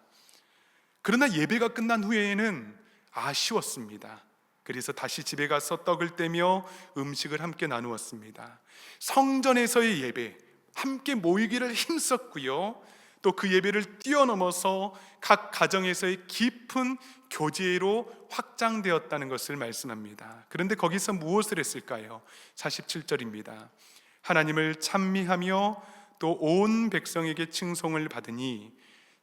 그러나 예배가 끝난 후에는 아쉬웠습니다. 그래서 다시 집에 가서 떡을 떼며 음식을 함께 나누었습니다. 성전에서의 예배, 함께 모이기를 힘썼고요, 또 그 예배를 뛰어넘어서 각 가정에서의 깊은 교제로 확장되었다는 것을 말씀합니다. 그런데 거기서 무엇을 했을까요? 47절입니다. 하나님을 찬미하며 또 온 백성에게 칭송을 받으니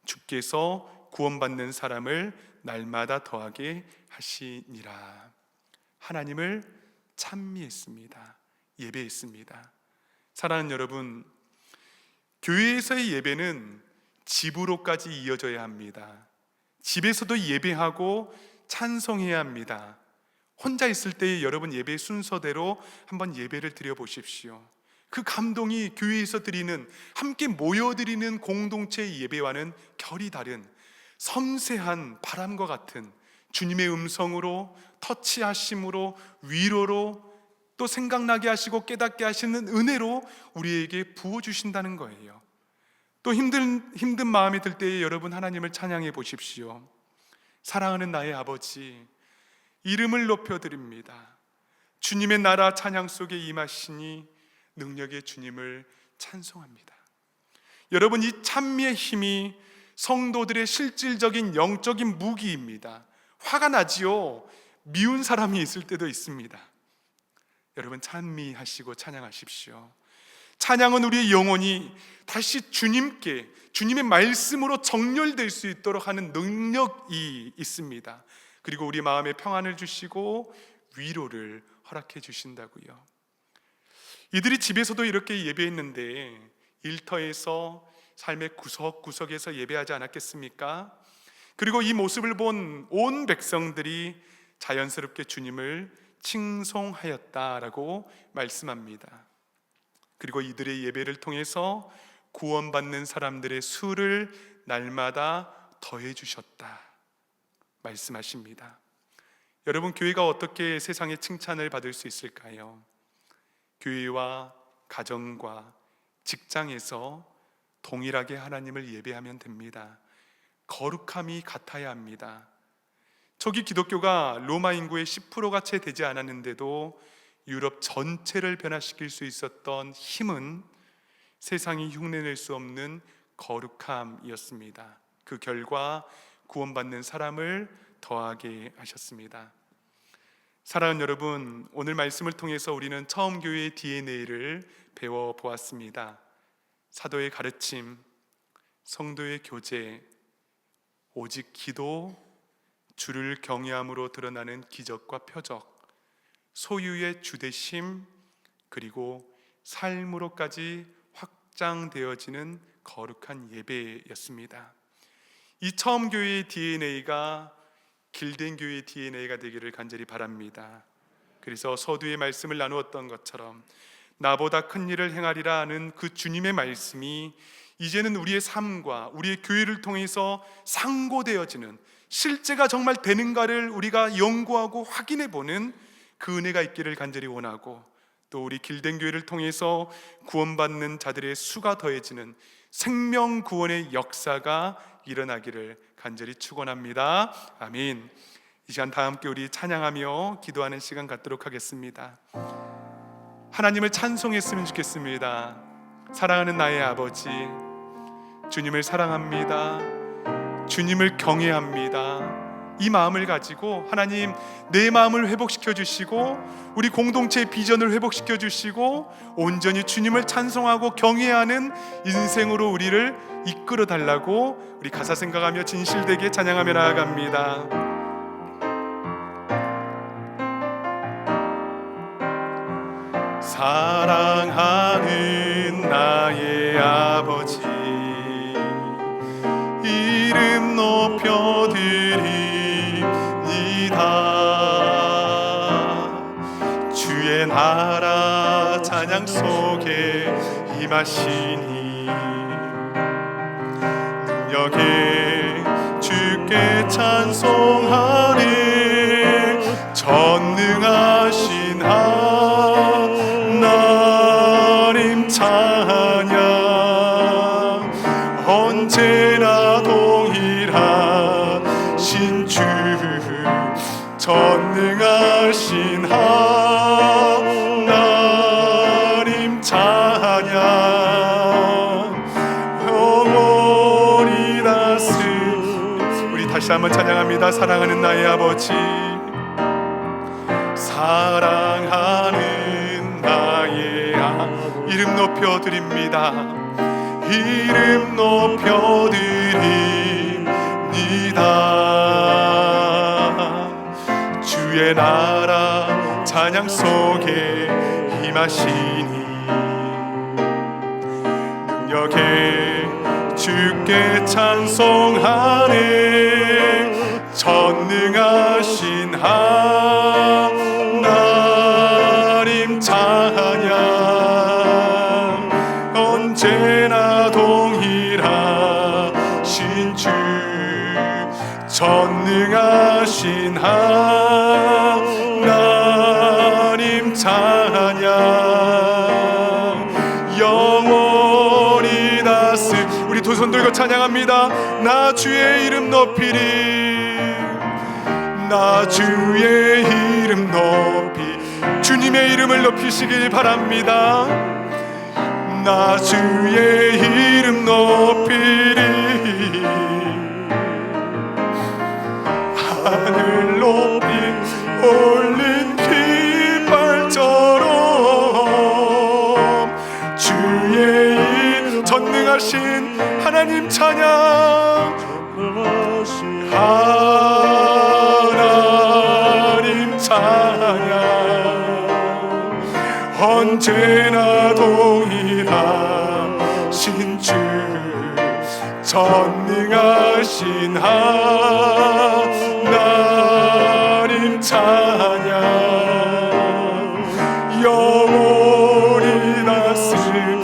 주께서 구원받는 사람을 날마다 더하게 하시니라. 하나님을 찬미했습니다. 예배했습니다. 사랑하는 여러분, 교회에서의 예배는 집으로까지 이어져야 합니다. 집에서도 예배하고 찬송해야 합니다. 혼자 있을 때의 여러분 예배 순서대로 한번 예배를 드려 보십시오. 그 감동이 교회에서 드리는, 함께 모여 드리는 공동체의 예배와는 결이 다른 섬세한 바람과 같은 주님의 음성으로, 터치하심으로, 위로로, 또 생각나게 하시고 깨닫게 하시는 은혜로 우리에게 부어주신다는 거예요. 또 힘든 마음이 들 때에 여러분 하나님을 찬양해 보십시오. 사랑하는 나의 아버지, 이름을 높여드립니다. 주님의 나라 찬양 속에 임하시니 능력의 주님을 찬송합니다. 여러분, 이 찬미의 힘이 성도들의 실질적인 영적인 무기입니다. 화가 나지요. 미운 사람이 있을 때도 있습니다. 여러분, 찬미하시고 찬양하십시오. 찬양은 우리의 영혼이 다시 주님께, 주님의 말씀으로 정렬될 수 있도록 하는 능력이 있습니다. 그리고 우리 마음에 평안을 주시고 위로를 허락해 주신다고요. 이들이 집에서도 이렇게 예배했는데 일터에서 삶의 구석구석에서 예배하지 않았겠습니까? 그리고 이 모습을 본 온 백성들이 자연스럽게 주님을 칭송하였다라고 말씀합니다. 그리고 이들의 예배를 통해서 구원받는 사람들의 수를 날마다 더해 주셨다 말씀하십니다. 여러분, 교회가 어떻게 세상의 칭찬을 받을 수 있을까요? 교회와 가정과 직장에서 동일하게 하나님을 예배하면 됩니다. 거룩함이 같아야 합니다. 초기 기독교가 로마 인구의 10%가 채 되지 않았는데도 유럽 전체를 변화시킬 수 있었던 힘은 세상이 흉내낼 수 없는 거룩함이었습니다. 그 결과 구원받는 사람을 더하게 하셨습니다. 사랑하는 여러분, 오늘 말씀을 통해서 우리는 처음 교회의 DNA를 배워보았습니다. 사도의 가르침, 성도의 교제, 오직 기도, 주를 경외함으로 드러나는 기적과 표적, 소유의 주대심, 그리고 삶으로까지 확장되어지는 거룩한 예배였습니다. 이 처음 교회의 DNA가 길된 교회의 DNA가 되기를 간절히 바랍니다. 그래서 서두에 말씀을 나누었던 것처럼 나보다 큰 일을 행하리라 하는 그 주님의 말씀이 이제는 우리의 삶과 우리의 교회를 통해서 상고되어지는, 실제가 정말 되는가를 우리가 연구하고 확인해 보는 그 은혜가 있기를 간절히 원하고, 또 우리 길된 교회를 통해서 구원받는 자들의 수가 더해지는 생명 구원의 역사가 일어나기를 간절히 축원합니다. 아멘. 이 시간 다 함께 우리 찬양하며 기도하는 시간 갖도록 하겠습니다. 하나님을 찬송했으면 좋겠습니다. 사랑하는 나의 아버지, 주님을 사랑합니다. 주님을 경외합니다. 이 마음을 가지고 하나님, 내 마음을 회복시켜 주시고 우리 공동체의 비전을 회복시켜 주시고 온전히 주님을 찬송하고 경외하는 인생으로 우리를 이끌어 달라고 우리 가사 생각하며 진실되게 찬양하며 나아갑니다. 사랑하는 나의 아버지, 이름 높여드립니다. 주의 나라 찬양 속에 임하시니 능력에 주께 찬송하리. 전능하신 하나님 찬양, 언제나 동일하신 주, 전능하신 하나님 찬양, 영원히 다스리. 우리 다시 한번 찬양합니다. 사랑하는 나의 아버지, 사랑하는 나의 이름 높여드립니다. 이름 높여드립니다. 주의 나라 찬양 속에 임하시니 능력에 주께 찬송하네. 전능하신 하나님 찬양, 언제나 동일하신 주, 전능하신 하나님 찬양, 영원히 다스. 우리 두 손 들고 찬양합니다. 나 주의 이름 높이리. 나 주의 이름 높이, 주님의 이름을 높이시길 바랍니다. 나 주의 이름 높이리. 하늘 높이 올린 깃발처럼 주의 이름, 전능하신 하나님 찬양, 하나님 찬양, 언제나 동일하신 주, 전능하신 하나님 찬양 영원히 다스리네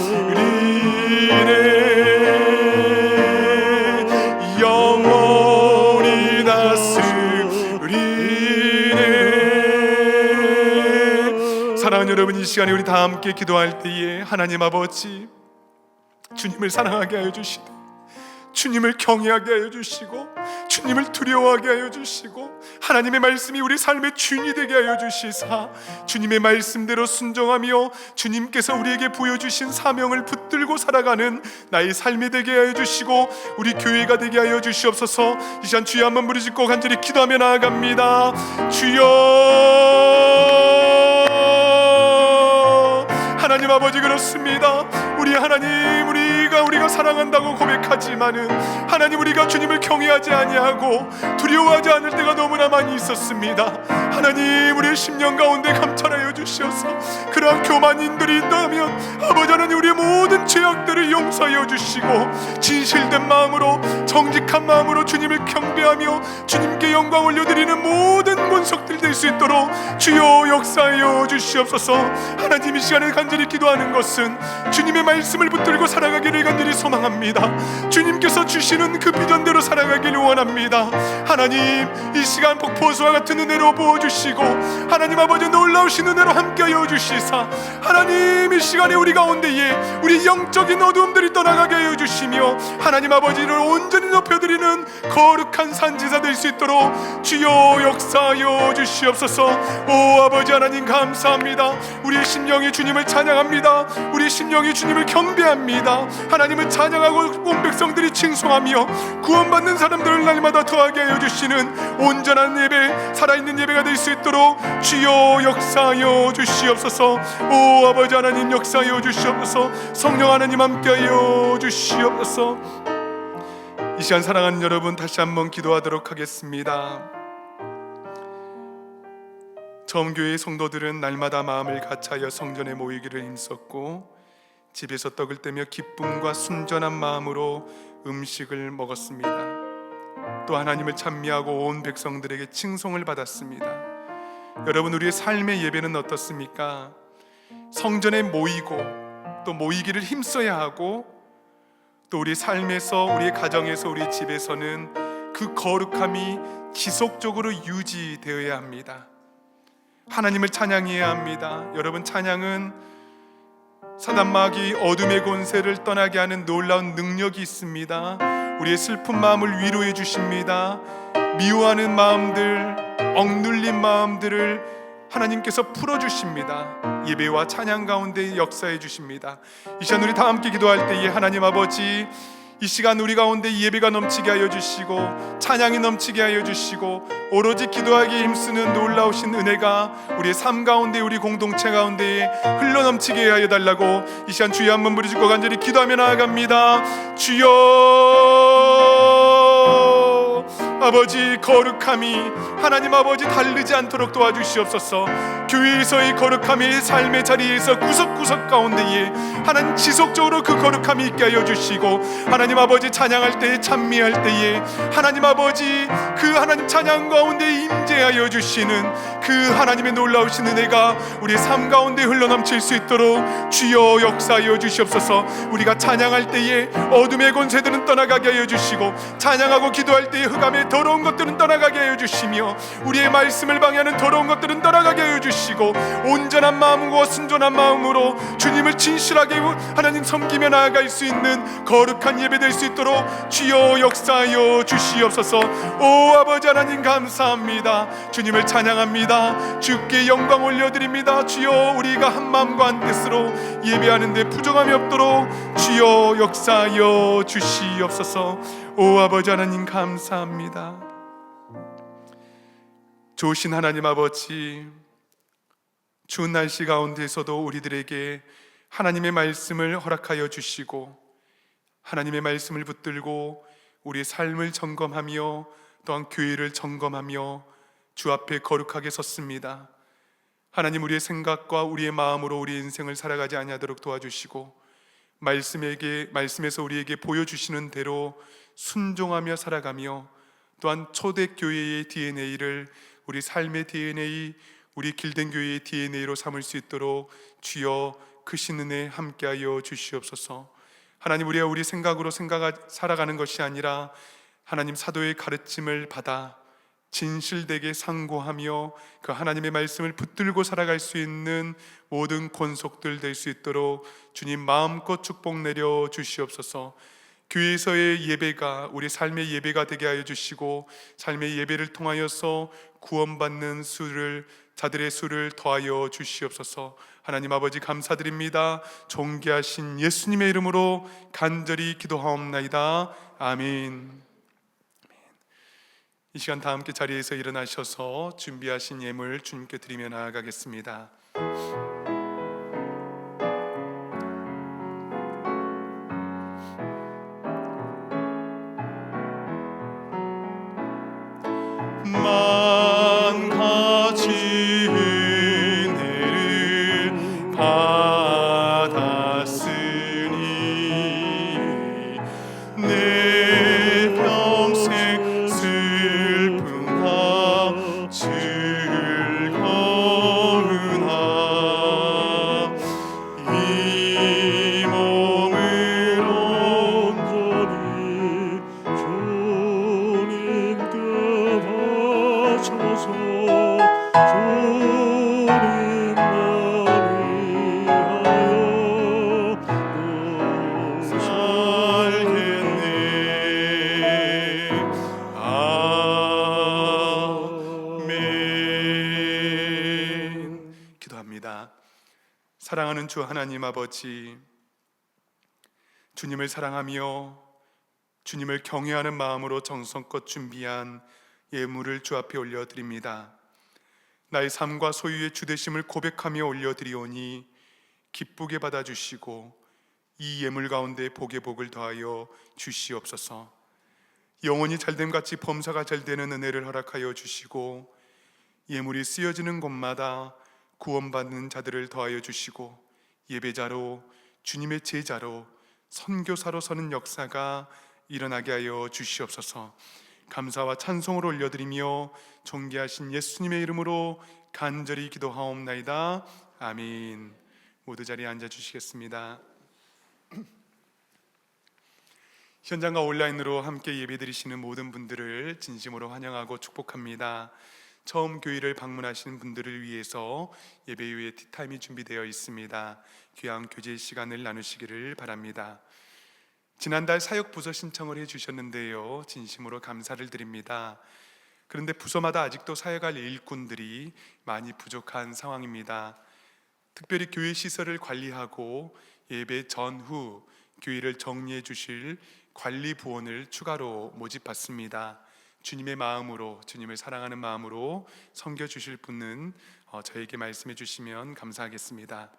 영원히 다스리네. 사랑하는 여러분, 이 시간에 우리 다 함께 기도할 때에 하나님 아버지 주님을 사랑하게 하여 주시고 주님을 경외하게 하여 주시고 주님을 두려워하게 하여 주시고 하나님의 말씀이 우리 삶의 주인이 되게 하여 주시사 주님의 말씀대로 순종하며 주님께서 우리에게 보여주신 사명을 붙들고 살아가는 나의 삶이 되게 하여 주시고 우리 교회가 되게 하여 주시옵소서. 이 시간 주여 한번 부르짖고 간절히 기도하며 나아갑니다. 주여 하나님 아버지, 그렇습니다. 우리 하나님, 우리가 사랑한다고 고백하지만은 하나님, 우리가 주님을 경외하지 아니하고 두려워하지 않을 때가 너무나 많이 있었습니다. 하나님, 우리의 심령 가운데 감찰하여 주시옵소서. 그러한 교만인들이 있다면 아버지 하나님, 우리의 모든 죄악들을 용서하여 주시고 진실된 마음으로 정직한 마음으로 주님을 경배하며 주님께 영광 올려드리는 모든 권속들 될 수 있도록 주여 역사하여 주시옵소서. 하나님, 이 시간에 간절히 기도하는 것은 주님의 말씀을 붙들고 살아가기를 간절히 소망합니다. 주님께서 주시는 그 비전대로 살아가기를 원합니다. 하나님, 이 시간 폭포수와 같은 은혜로 부어주시고 하나님 아버지 놀라우신 은혜로 함께하여 주시사 하나님, 이 시간에 우리 가운데에 우리 영적인 어두움들이 떠나가게 하여 주시며 하나님 아버지를 온전히 높여드리는 거룩한 산지사 될 수 있도록 주여 역사하여 주시옵소서. 오 아버지 하나님, 감사합니다. 우리의 심령이 주님을 찬양합니다. 우리 심령이 주님을 경배합니다. 하나님을 찬양하고 온 백성들이 칭송하며 구원받는 사람들을 날마다 더하게 하여 주시는 온전한 예배, 살아있는 예배가 될 수 있도록 주여 역사하여 주시옵소서. 오 아버지 하나님, 역사하여 주시옵소서. 성령 하나님 함께하여 주시옵소서. 이 시간 사랑하는 여러분, 다시 한번 기도하도록 하겠습니다. 처음 교회의 성도들은 날마다 마음을 같이하여 성전에 모이기를 힘썼고 집에서 떡을 떼며 기쁨과 순전한 마음으로 음식을 먹었습니다. 또 하나님을 찬미하고 온 백성들에게 칭송을 받았습니다. 여러분, 우리의 삶의 예배는 어떻습니까? 성전에 모이고 또 모이기를 힘써야 하고 또 우리 삶에서, 우리의 가정에서, 우리 집에서는 그 거룩함이 지속적으로 유지되어야 합니다. 하나님을 찬양해야 합니다. 여러분, 찬양은 사단마귀 어둠의 권세를 떠나게 하는 놀라운 능력이 있습니다. 우리의 슬픈 마음을 위로해 주십니다. 미워하는 마음들, 억눌린 마음들을 하나님께서 풀어주십니다. 예배와 찬양 가운데 역사해 주십니다. 이 시간 우리 다 함께 기도할 때에 하나님 아버지, 이 시간 우리 가운데 예배가 넘치게 하여 주시고 찬양이 넘치게 하여 주시고 오로지 기도하기에 힘쓰는 놀라우신 은혜가 우리의 삶 가운데, 우리 공동체 가운데에 흘러넘치게 하여 달라고 이 시간 주여 한번 부르짖고 간절히 기도하며 나아갑니다. 주여 아버지, 거룩함이 하나님 아버지 다르지 않도록 도와주시옵소서. 교회에서의 거룩함이 삶의 자리에서 구석구석 가운데에 하나님 지속적으로 그 거룩함이 있게 하여 주시고 하나님 아버지 찬양할 때에, 찬미할 때에 하나님 아버지 그 하나님 찬양 가운데 임재하여 주시는 그 하나님의 놀라우신 은혜가 우리의 삶 가운데 흘러넘칠 수 있도록 주여 역사하여 주시옵소서. 우리가 찬양할 때에 어둠의 권세들은 떠나가게 하여 주시고 찬양하고 기도할 때에 흑암의 더러운 것들은 떠나가게 하여 주시며 우리의 말씀을 방해하는 더러운 것들은 떠나가게 하여 주시고 온전한 마음과 순전한 마음으로 주님을 진실하게 하나님 섬기며 나아갈 수 있는 거룩한 예배 될 수 있도록 주여 역사하여 주시옵소서. 오 아버지 하나님, 감사합니다. 주님을 찬양합니다. 주께 영광 올려드립니다. 주여, 우리가 한 마음과 한 뜻으로 예배하는 데 부족함이 없도록 주여 역사하여 주시옵소서. 오 아버지 하나님, 감사합니다. 좋으신 하나님 아버지, 추운 날씨 가운데서도 우리들에게 하나님의 말씀을 허락하여 주시고 하나님의 말씀을 붙들고 우리의 삶을 점검하며 또한 교회를 점검하며 주 앞에 거룩하게 섰습니다. 하나님, 우리의 생각과 우리의 마음으로 우리의 인생을 살아가지 아니하도록 도와주시고 말씀에서 우리에게 보여주시는 대로 순종하며 살아가며, 또한 초대교회의 DNA를 우리 삶의 DNA, 우리 길든 교회의 DNA로 삼을 수 있도록 주여 크신 은혜 함께하여 주시옵소서. 하나님, 우리가 우리 생각으로 살아가는 것이 아니라 하나님 사도의 가르침을 받아 진실되게 상고하며 그 하나님의 말씀을 붙들고 살아갈 수 있는 모든 권속들 될 수 있도록 주님 마음껏 축복 내려 주시옵소서. 교회에서의 예배가 우리 삶의 예배가 되게 하여 주시고, 삶의 예배를 통하여서 구원받는 자들의 수를 더하여 주시옵소서. 하나님 아버지 감사드립니다. 존귀하신 예수님의 이름으로 간절히 기도하옵나이다. 아멘. 이 시간 다 함께 자리에서 일어나셔서 준비하신 예물 주님께 드리며 나아가겠습니다. 만 가지 은혜를 받았으니 내 평생 슬픔과 즐거움과 이 몸을 온전히 주님께 바쳐서 주님만을 위하여 살겠네. 아멘. 기도합니다. 사랑하는 주 하나님 아버지, 주님을 사랑하며 주님을 경외하는 마음으로 정성껏 준비한 예물을 주 앞에 올려드립니다. 나의 삶과 소유의 주되심을 고백하며 올려드리오니 기쁘게 받아주시고 이 예물 가운데 복의 복을 더하여 주시옵소서. 영원히 잘됨같이 범사가 잘되는 은혜를 허락하여 주시고, 예물이 쓰여지는 곳마다 구원받는 자들을 더하여 주시고, 예배자로 주님의 제자로 선교사로 서는 역사가 일어나게 하여 주시옵소서. 감사와 찬송을 올려드리며 존귀하신 예수님의 이름으로 간절히 기도하옵나이다. 아멘. 모두 자리에 앉아 주시겠습니다. 현장과 온라인으로 함께 예배드리시는 모든 분들을 진심으로 환영하고 축복합니다. 처음 교회를 방문하시는 분들을 위해서 예배 이후에 티타임이 준비되어 있습니다. 귀한 교제 시간을 나누시기를 바랍니다. 지난달 사역 부서 신청을 해주셨는데요, 진심으로 감사를 드립니다. 그런데 부서마다 아직도 사역할 일꾼들이 많이 부족한 상황입니다. 특별히 교회 시설을 관리하고 예배 전후 교회를 정리해 주실 관리 부원을 추가로 모집받습니다. 주님의 마음으로, 주님을 사랑하는 마음으로 섬겨주실 분은 저에게 말씀해 주시면 감사하겠습니다.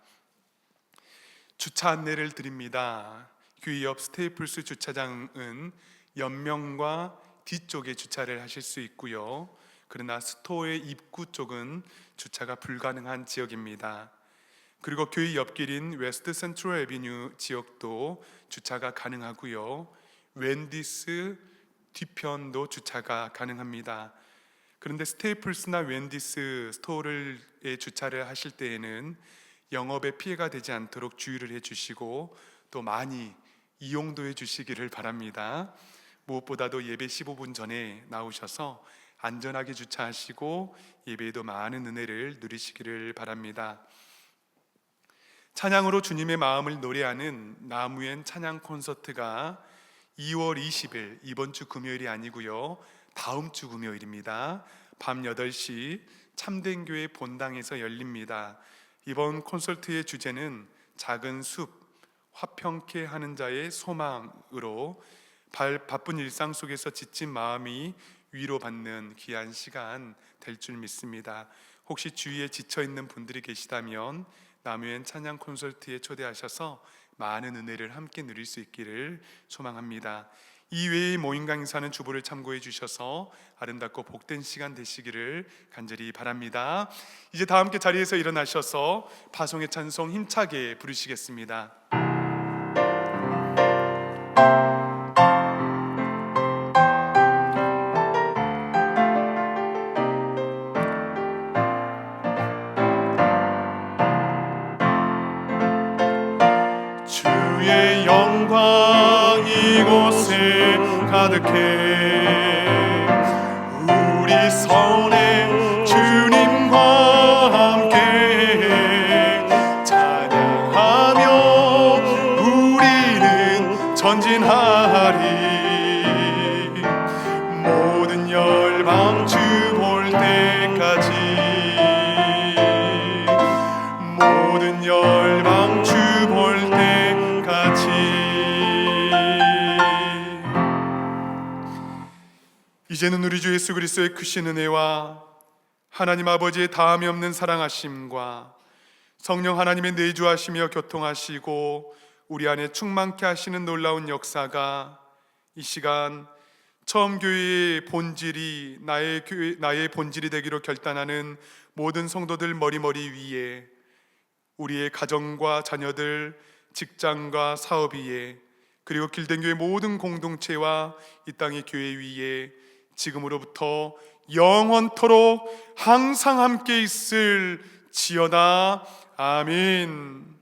주차 안내를 드립니다. 교회 옆 스테이플스 주차장은 옆면과 뒤쪽에 주차를 하실 수 있고요, 그러나 스토어의 입구 쪽은 주차가 불가능한 지역입니다. 그리고 교회 옆길인 웨스트 센트럴 애비뉴 지역도 주차가 가능하고요, 웬디스 뒤편도 주차가 가능합니다. 그런데 스테이플스나 웬디스 스토어에 주차를 하실 때에는 영업에 피해가 되지 않도록 주의를 해주시고 또 많이 이용도 해주시기를 바랍니다. 무엇보다도 예배 15분 전에 나오셔서 안전하게 주차하시고 예배에도 많은 은혜를 누리시기를 바랍니다. 찬양으로 주님의 마음을 노래하는 나무엔 찬양 콘서트가 2월 20일, 이번 주 금요일이 아니고요, 다음 주 금요일입니다. 밤 8시 참된교회 본당에서 열립니다. 이번 콘서트의 주제는 작은 숲, 화평케 하는 자의 소망으로 바쁜 일상 속에서 지친 마음이 위로받는 귀한 시간 될 줄 믿습니다. 혹시 주위에 지쳐있는 분들이 계시다면 나무엔 찬양 콘서트에 초대하셔서 많은 은혜를 함께 누릴 수 있기를 소망합니다. 이외의 모임 강사는 주보를 참고해 주셔서 아름답고 복된 시간 되시기를 간절히 바랍니다. 이제 다 함께 자리에서 일어나셔서 파송의 찬송 힘차게 부르시겠습니다. 영광 이곳에 가득해. 우리 선에 주님과 함께 찬양하며 우리는 전진하리. 모든 열방 주 볼 때까지, 모든 열방 주 볼 때까지. 이제는 우리 주 예수 그리스도의 크신 은혜와 하나님 아버지의 다함이 없는 사랑하심과 성령 하나님의 내주하시며 교통하시고 우리 안에 충만케 하시는 놀라운 역사가 이 시간 처음 교회의 본질이 나의 본질이 되기로 결단하는 모든 성도들 머리머리 위에, 우리의 가정과 자녀들, 직장과 사업 위에, 그리고 길든교회 모든 공동체와 이 땅의 교회 위에 지금으로부터 영원토록 항상 함께 있을 지어다. 아멘.